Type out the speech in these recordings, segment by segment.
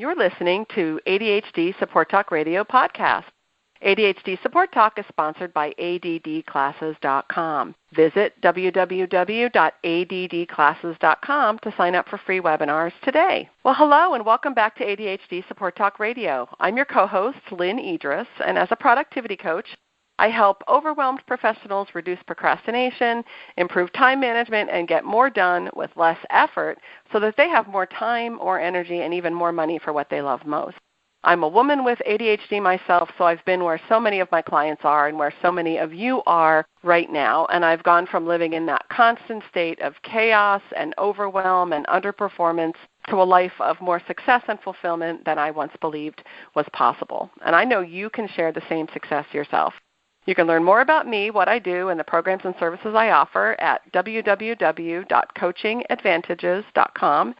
You're listening to ADHD Support Talk Radio podcast. ADHD Support Talk is sponsored by ADDclasses.com. Visit www.addclasses.com to sign up for free webinars today. Well, hello and welcome back to ADHD Support Talk Radio. I'm your co-host, Lynne Edris, and as a productivity coach, I help overwhelmed professionals reduce procrastination, improve time management, and get more done with less effort so that they have more time, more energy, and even more money for what they love most. I'm a woman with ADHD myself, so I've been where so many of my clients are and where so many of you are right now, and I've gone from living in that constant state of chaos and overwhelm and underperformance to a life of more success and fulfillment than I once believed was possible. And I know you can share the same success yourself. You can learn more about me, what I do, and the programs and services I offer at www.coachingadvantages.com.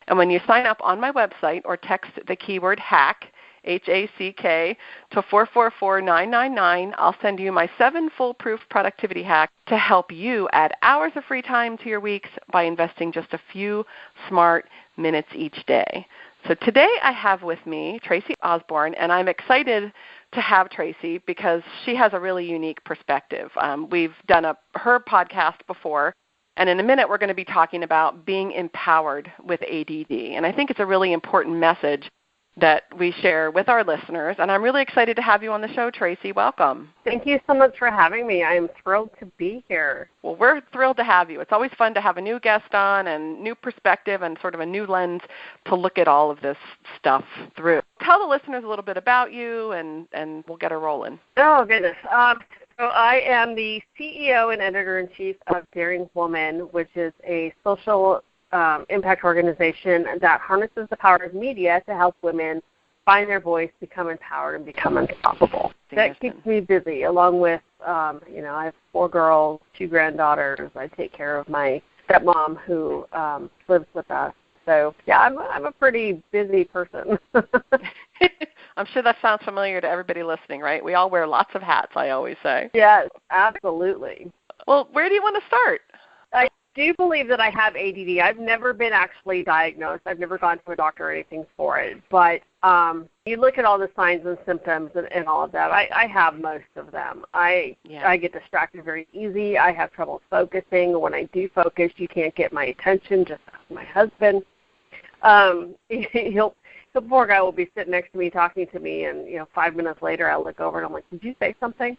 And when you sign up on my website or text the keyword HACK, H-A-C-K, to 444-999, I'll send you my 7 foolproof productivity hacks to help you add hours of free time to your weeks by investing just a few smart minutes each day. So today I have with me Tracy Osborne, and I'm excited to have Tracy because she has a really unique perspective. We've done her podcast before, and in a minute we're going to be talking about being empowered with ADD. And I think it's a really important message that we share with our listeners. And I'm really excited to have you on the show, Tracy. Welcome. Thank you so much for having me. I am thrilled to be here. Well, we're thrilled to have you. It's always fun to have a new guest on and new perspective and sort of a new lens to look at all of this stuff through. Tell the listeners a little bit about you, and we'll get her rolling. Oh, goodness. So I am the CEO and editor-in-chief of Daring Woman, which is a social impact organization that harnesses the power of media to help women find their voice, become empowered, and become unstoppable. That keeps me busy, along with, I have 4 girls, 2 granddaughters. I take care of my stepmom who lives with us. So, yeah, I'm a pretty busy person. I'm sure that sounds familiar to everybody listening, right? We all wear lots of hats, I always say. Yes, absolutely. Well, where do you want to start? I do believe that I have ADD. I've never been actually diagnosed. I've never gone to a doctor or anything for it. But you look at all the signs and symptoms and all of that. I have most of them. I get distracted very easy. I have trouble focusing. When I do focus, you can't get my attention, just ask my husband. The poor guy will be sitting next to me talking to me, and 5 minutes later I look over and I'm like, did you say something?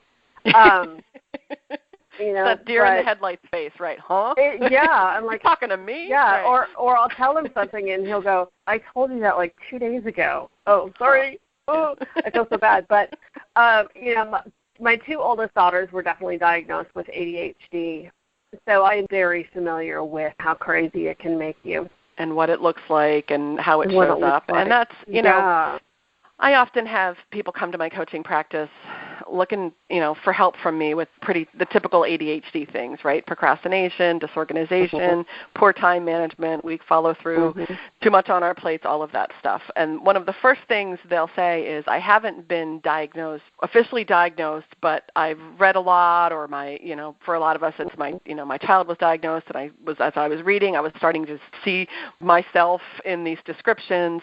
That deer in the headlights face, right? Huh? I'm like, talking to me? Yeah, right. or I'll tell him something and he'll go, I told you that like 2 days ago. Oh, sorry. Oh, I feel so bad. But my 2 oldest daughters were definitely diagnosed with ADHD, so I am very familiar with how crazy it can make you. And what it looks like and how it shows up. Like. And that's, I often have people come to my coaching practice looking, for help from me with the typical ADHD things, right? Procrastination, disorganization, poor time management, weak follow-through, too much on our plates, all of that stuff. And one of the first things they'll say is, I haven't been officially diagnosed, but I've read a lot, or for a lot of us, it's my child was diagnosed, and as I was reading, I was starting to see myself in these descriptions.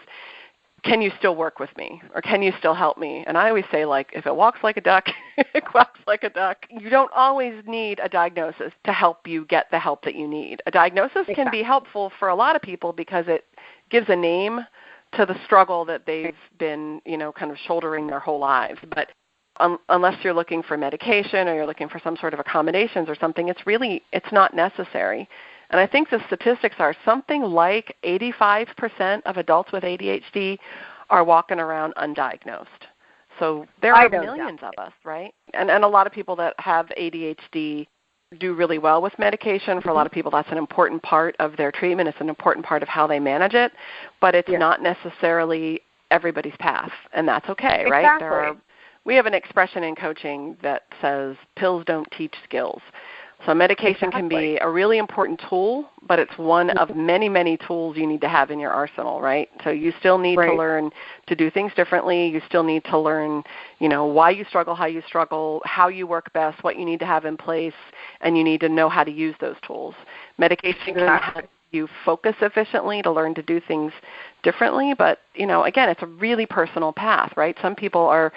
Can you still work with me, or can you still help me? And I always say, if it walks like a duck, it quacks like a duck. You don't always need a diagnosis to help you get the help that you need. A diagnosis can be helpful for a lot of people because it gives a name to the struggle that they've been, kind of shouldering their whole lives. But unless you're looking for medication or you're looking for some sort of accommodations or something, it's not necessary. And I think the statistics are something like 85% of adults with ADHD are walking around undiagnosed. So there are millions of us, right? And a lot of people that have ADHD do really well with medication. For a lot of people, that's an important part of their treatment. It's an important part of how they manage it. But it's not necessarily everybody's path, and that's okay, right? Exactly. We have an expression in coaching that says pills don't teach skills. So medication can be a really important tool, but it's one of many, many tools you need to have in your arsenal, right? So you still need to learn to do things differently. You still need to learn, why you struggle, how you work best, what you need to have in place, and you need to know how to use those tools. Medication can you focus efficiently, to learn to do things differently. But, again, it's a really personal path, right? Some people are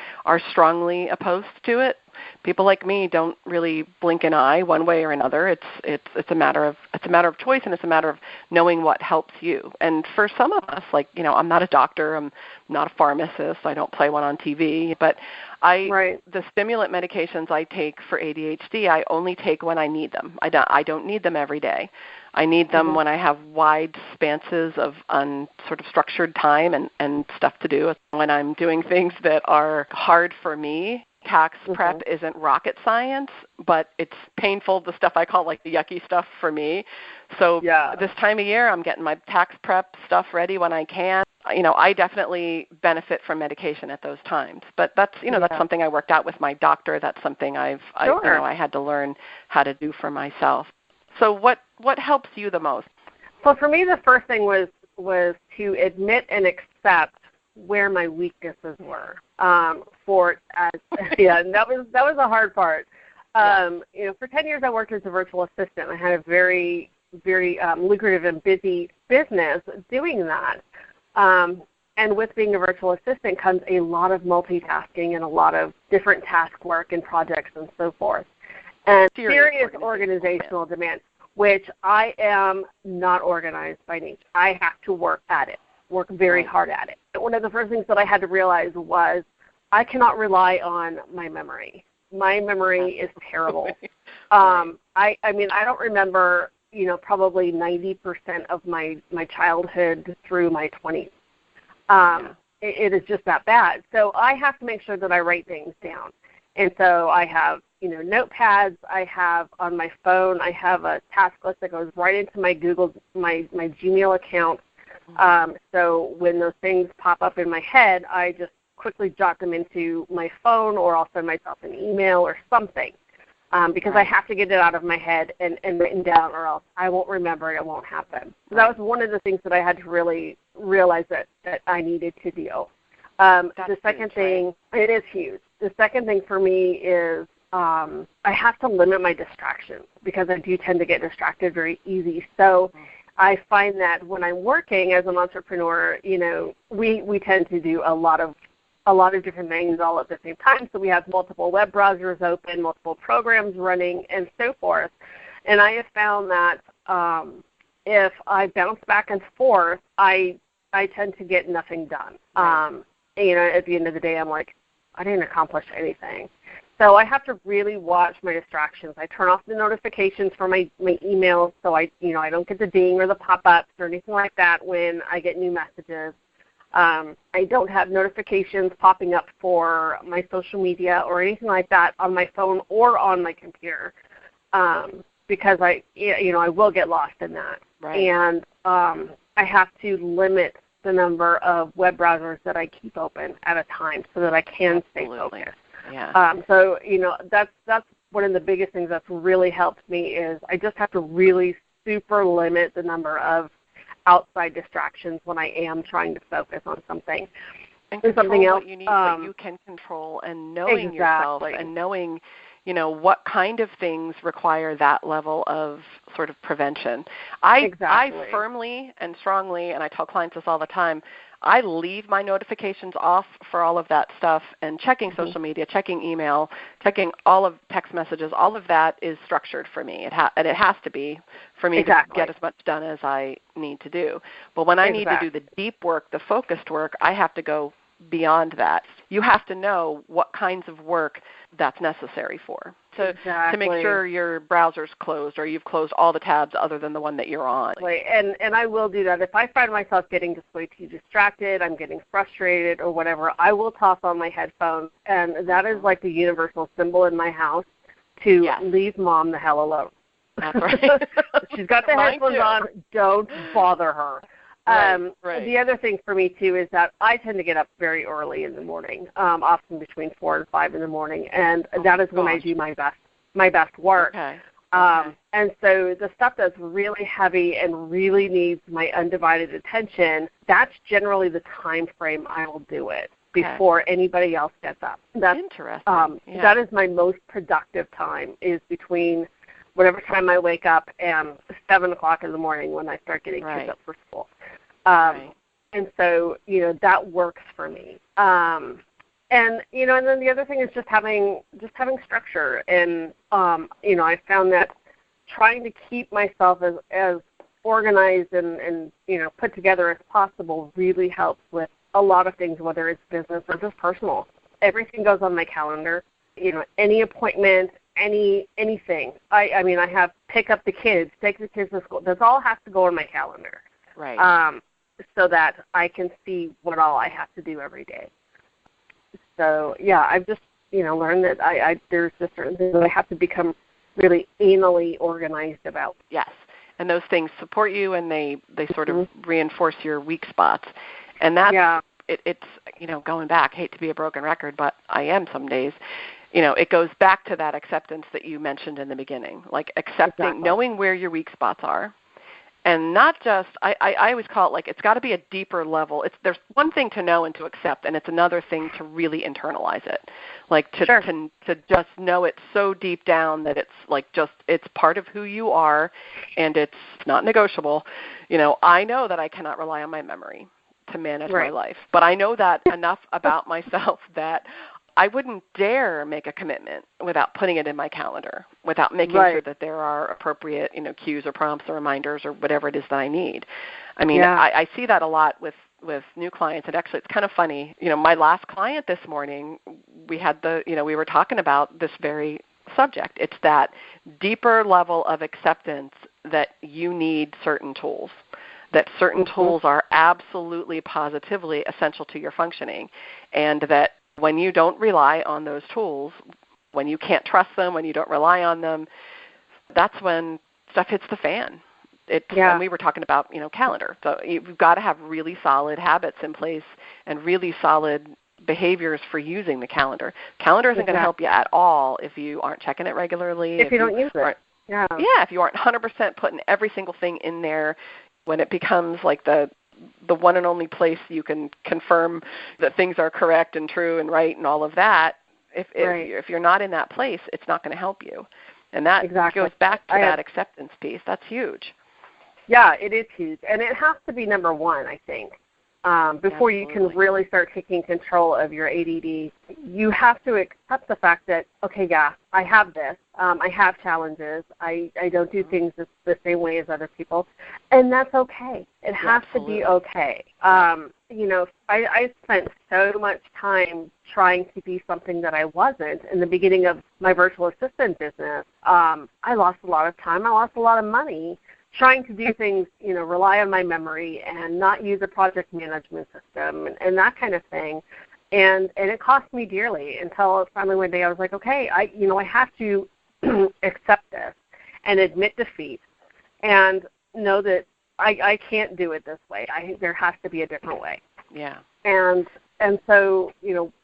strongly opposed to it. People like me don't really blink an eye one way or another. It's a matter of choice, and it's a matter of knowing what helps you. And for some of us, I'm not a doctor, I'm not a pharmacist, I don't play one on TV, but the stimulant medications I take for ADHD, I only take when I need them. I don't need them every day. I need them when I have wide spanses of sort of structured time and stuff to do. When I'm doing things that are hard for me. Tax prep isn't rocket science, but it's painful, the stuff I call the yucky stuff for me. So this time of year, I'm getting my tax prep stuff ready when I can. I definitely benefit from medication at those times. But that's, that's something I worked out with my doctor. That's something I had to learn how to do for myself. So what helps you the most? So for me, the first thing was to admit and accept where my weaknesses were. And that was the hard part. For 10 years I worked as a virtual assistant. I had a very, very lucrative and busy business doing that. And with being a virtual assistant comes a lot of multitasking and a lot of different task work and projects and so forth. And serious organizational demands, which I am not organized by nature. I have to work at it. Work very hard at it. One of the first things that I had to realize was I cannot rely on my memory. My memory is terrible. I don't remember, probably 90% of my childhood through my 20s. It is just that bad. So I have to make sure that I write things down. And so I have, notepads. I have on my phone, I have a task list that goes right into my my Gmail account. So when those things pop up in my head, I just quickly jot them into my phone, or I'll send myself an email or something, because I have to get it out of my head and written down, or else I won't remember it. It won't happen. So that was one of the things that I had to really realize that I needed to do. The second thing, it is huge. The second thing for me is I have to limit my distractions, because I do tend to get distracted very easy. So I find that when I'm working as an entrepreneur, we tend to do a lot of different things all at the same time. So we have multiple web browsers open, multiple programs running, and so forth. And I have found that if I bounce back and forth, I tend to get nothing done. At the end of the day, I'm like, I didn't accomplish anything. So I have to really watch my distractions. I turn off the notifications for my emails, so I don't get the ding or the pop-ups or anything like that when I get new messages. I don't have notifications popping up for my social media or anything like that on my phone or on my computer, because I will get lost in that. Right. And I have to limit the number of web browsers that I keep open at a time so that I can stay focused. Yeah. So that's one of the biggest things that's really helped me is I just have to really super limit the number of outside distractions when I am trying to focus on something. And something else what you need, what you can control, and knowing yourself and knowing, what kind of things require that level of sort of prevention. I firmly and strongly, and I tell clients this all the time, I leave my notifications off for all of that stuff, and checking social media, checking email, checking all of text messages, all of that is structured for me. And it has to be for me to get as much done as I need to do. But when I need to do the deep work, the focused work, I have to go beyond that. You have to know what kinds of work that's necessary for. To make sure your browser's closed or you've closed all the tabs other than the one that you're on. And I will do that. If I find myself getting just way too distracted, I'm getting frustrated or whatever, I will toss on my headphones. And that is like the universal symbol in my house to leave Mom the hell alone. That's right. She's got the headphones on. Don't bother her. The other thing for me, too, is that I tend to get up very early in the morning, often between 4 and 5 in the morning, and that is when I do my best work. And so the stuff that's really heavy and really needs my undivided attention, that's generally the time frame I will do it before anybody else gets up. That's interesting. That is my most productive time, is between whatever time I wake up, and 7 o'clock in the morning when I start getting kids up for school. And so, that works for me. And then the other thing is just having structure. And, I found that trying to keep myself as organized and put together as possible really helps with a lot of things, whether it's business or just personal. Everything goes on my calendar. Any appointment, anything. I have pick up the kids, take the kids to school. This all has to go on my calendar. Right. So that I can see what all I have to do every day. So, yeah, I've just, learned that there's just certain things that I have to become really anally organized about. Yes, and those things support you, and they sort of reinforce your weak spots. And that's, it's, going back, hate to be a broken record, but I am some days. It goes back to that acceptance that you mentioned in the beginning, like accepting, knowing where your weak spots are. And not just, I always call it like it's got to be a deeper level. There's one thing to know and to accept, and it's another thing to really internalize it, like to just know it so deep down that it's like it's part of who you are, and it's not negotiable. I know that I cannot rely on my memory to manage my life, but I know that enough about myself that I wouldn't dare make a commitment without putting it in my calendar, without making sure that there are appropriate, cues or prompts or reminders or whatever it is that I need. I mean, I see that a lot with new clients, and actually it's kind of funny. My last client this morning, we had we were talking about this very subject. It's that deeper level of acceptance that you need certain tools, that certain tools are absolutely positively essential to your functioning, and that when you don't rely on those tools, when you can't trust them, when you don't rely on them, that's when stuff hits the fan. And we were talking about, calendar. So you've got to have really solid habits in place and really solid behaviors for using the calendar. Calendar isn't going to help you at all if you aren't checking it regularly. If you don't use it. Yeah, if you aren't 100% putting every single thing in there, when it becomes like the one and only place you can confirm that things are correct and true and right and all of that, if you're not in that place, it's not going to help you. And that goes back to that acceptance piece. That's huge. Yeah, it is huge. And it has to be number one, I think. Before you can really start taking control of your ADD, you have to accept the fact that, okay, I have this. I have challenges. I don't do things the same way as other people, and that's okay. It has to be okay. I spent so much time trying to be something that I wasn't. In the beginning of my virtual assistant business, I lost a lot of time. I lost a lot of money trying to do things, rely on my memory and not use a project management system and that kind of thing. And it cost me dearly until finally one day I was like, okay, I have to accept this and admit defeat and know that I can't do it this way. There has to be a different way. Yeah. And so,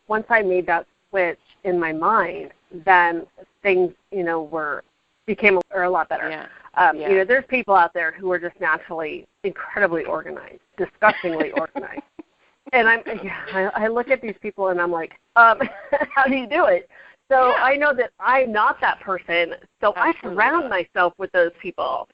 once I made that switch in my mind, then things, became a lot better. Yeah. There's people out there who are just naturally incredibly organized, disgustingly organized. And I look at these people and I'm like, how do you do it? So I know that I'm not that person, so I surround myself with those people.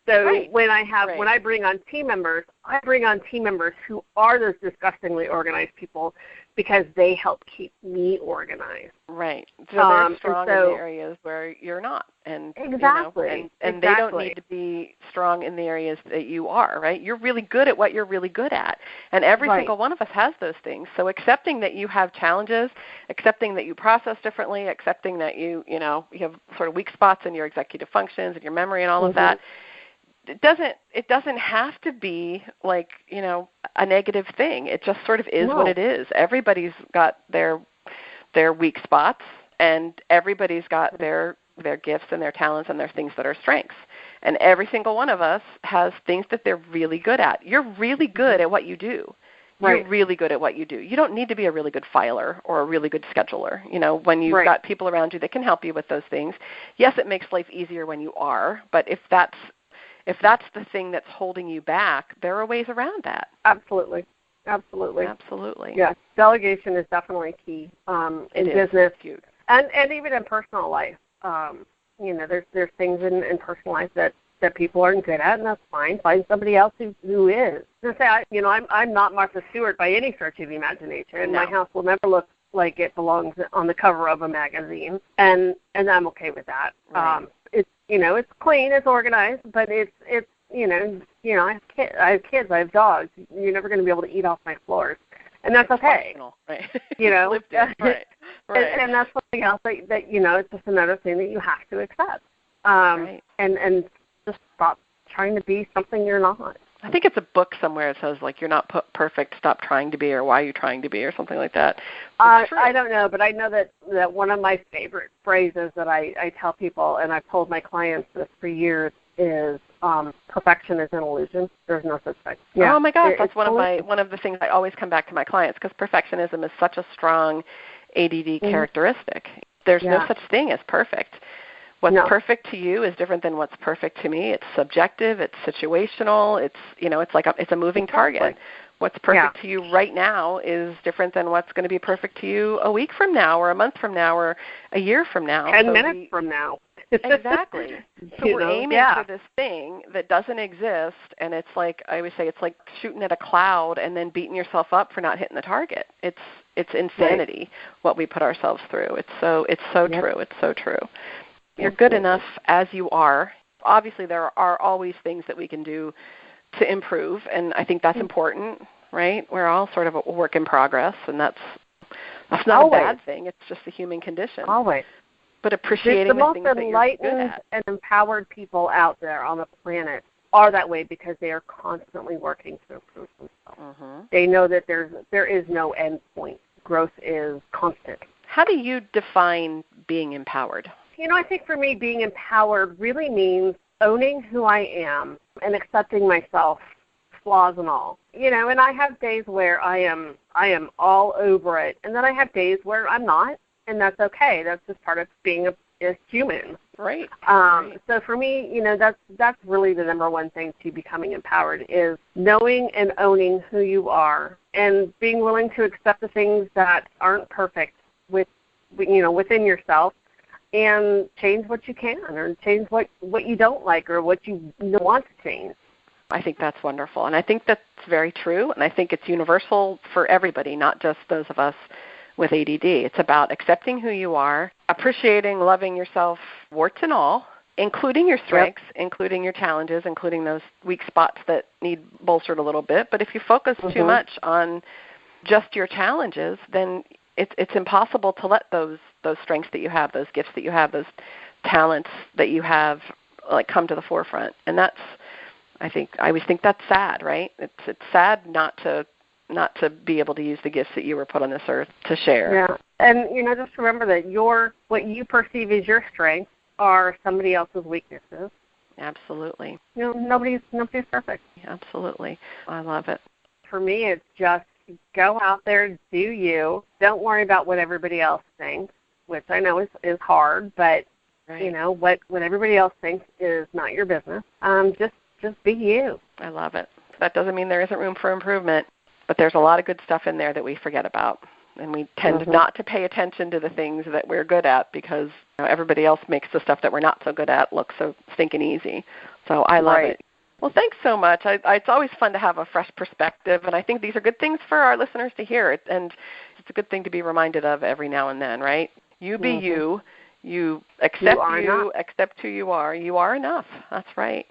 So when I bring on team members, I bring on team members who are those disgustingly organized people because they help keep me organized. Right. So they're strong in the areas where you're not. And exactly. And they don't need to be strong in the areas that you are, right? You're really good at what you're really good at. And every single one of us has those things. So accepting that you have challenges, accepting that you process differently, accepting that you have sort of weak spots in your executive functions and your memory and all of that, it doesn't have to be like, a negative thing. It just sort of is what it is. Everybody's got their weak spots, and everybody's got their gifts and their talents and their things that are strengths. And every single one of us has things that they're really good at. You're really good at what you do. You're really good at what you do. You don't need to be a really good filer or a really good scheduler. When you've got people around you that can help you with those things, yes, it makes life easier when you are, but if that's the thing that's holding you back, there are ways around that. Absolutely. Yes, delegation is definitely key in business huge. And even in personal life. there's things in personal life that people aren't good at, and that's fine. Find somebody else who is. Just say, I'm not Martha Stewart by any stretch of the imagination. No. My house will never look like it belongs on the cover of a magazine, and I'm okay with that. Right. It's clean, it's organized, but it's I have kids, I have dogs. You're never going to be able to eat off my floors, and that's okay. Right. Lived in. Right. And that's something else that it's just another thing that you have to accept. Right. And just stop trying to be something you're not. I think it's a book somewhere that says, you're not perfect, stop trying to be, or why are you trying to be, or something like that. I don't know, but I know that one of my favorite phrases that I tell people, and I've told my clients this for years, is perfection is an illusion. There's no such thing. Yeah. Oh, my gosh, that's one of the things I always come back to my clients, because perfectionism is such a strong ADD characteristic. There's no such thing as perfect. What's perfect to you is different than what's perfect to me. It's subjective. It's situational. It's it's a moving target. What's perfect to you right now is different than what's going to be perfect to you a week from now, or a month from now, or a year from now. 10 minutes from now. Exactly. So we're aiming for this thing that doesn't exist, and it's like I always say, it's like shooting at a cloud and then beating yourself up for not hitting the target. It's insanity what we put ourselves through. It's so true. It's so true. You're good enough as you are. Obviously, there are always things that we can do to improve, and I think that's important, right? We're all sort of a work in progress, and that's not a bad thing. It's just a human condition. Always. But appreciating the things that you're good at. The most enlightened and empowered people out there on the planet are that way because they are constantly working to improve themselves. Mm-hmm. They know that there is no end point. Growth is constant. How do you define being empowered? I think for me, being empowered really means owning who I am and accepting myself, flaws and all. And I have days where I am all over it, and then I have days where I'm not, and that's okay. That's just part of being a human. Right. So for me, that's really the number one thing to becoming empowered is knowing and owning who you are and being willing to accept the things that aren't perfect within yourself. And change what you can, or change what you don't like, or what you want to change. I think that's wonderful, and I think that's very true, and I think it's universal for everybody, not just those of us with ADD. It's about accepting who you are, appreciating, loving yourself, warts and all, including your strengths, including your challenges, including those weak spots that need bolstered a little bit. But if you focus too much on just your challenges, then it's impossible to let those strengths that you have, those gifts that you have, those talents that you have, come to the forefront. And I always think that's sad, right? It's sad not to be able to use the gifts that you were put on this earth to share. Yeah, and just remember that what you perceive as your strengths are somebody else's weaknesses. Absolutely. Nobody's perfect. Absolutely. I love it. For me, it's just go out there, do you. Don't worry about what everybody else thinks, which I know is hard, but what everybody else thinks is not your business. Just be you. I love it. That doesn't mean there isn't room for improvement, but there's a lot of good stuff in there that we forget about, and we tend not to pay attention to the things that we're good at because everybody else makes the stuff that we're not so good at look so stinking easy. So I love it. Well, thanks so much. It's always fun to have a fresh perspective, and I think these are good things for our listeners to hear, and it's a good thing to be reminded of every now and then, right? You be you. You accept accept who you are. You are enough. That's right.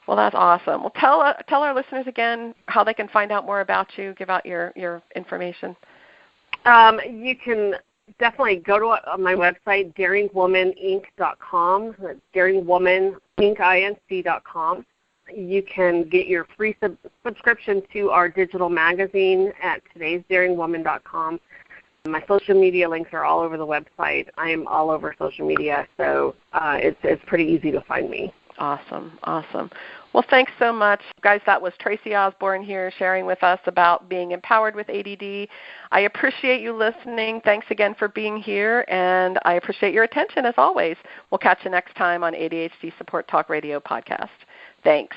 Well, that's awesome. Well, tell our listeners again how they can find out more about you, give out your information. You can definitely go to my website, daringwomaninc.com, daringwomaninc.com. You can get your free subscription to our digital magazine at todaysdaringwoman.com. My social media links are all over the website. I am all over social media, so it's pretty easy to find me. Awesome. Well, thanks so much. Guys, that was Tracy Osborne here sharing with us about being empowered with ADD. I appreciate you listening. Thanks again for being here, and I appreciate your attention as always. We'll catch you next time on ADHD Support Talk Radio podcast. Thanks.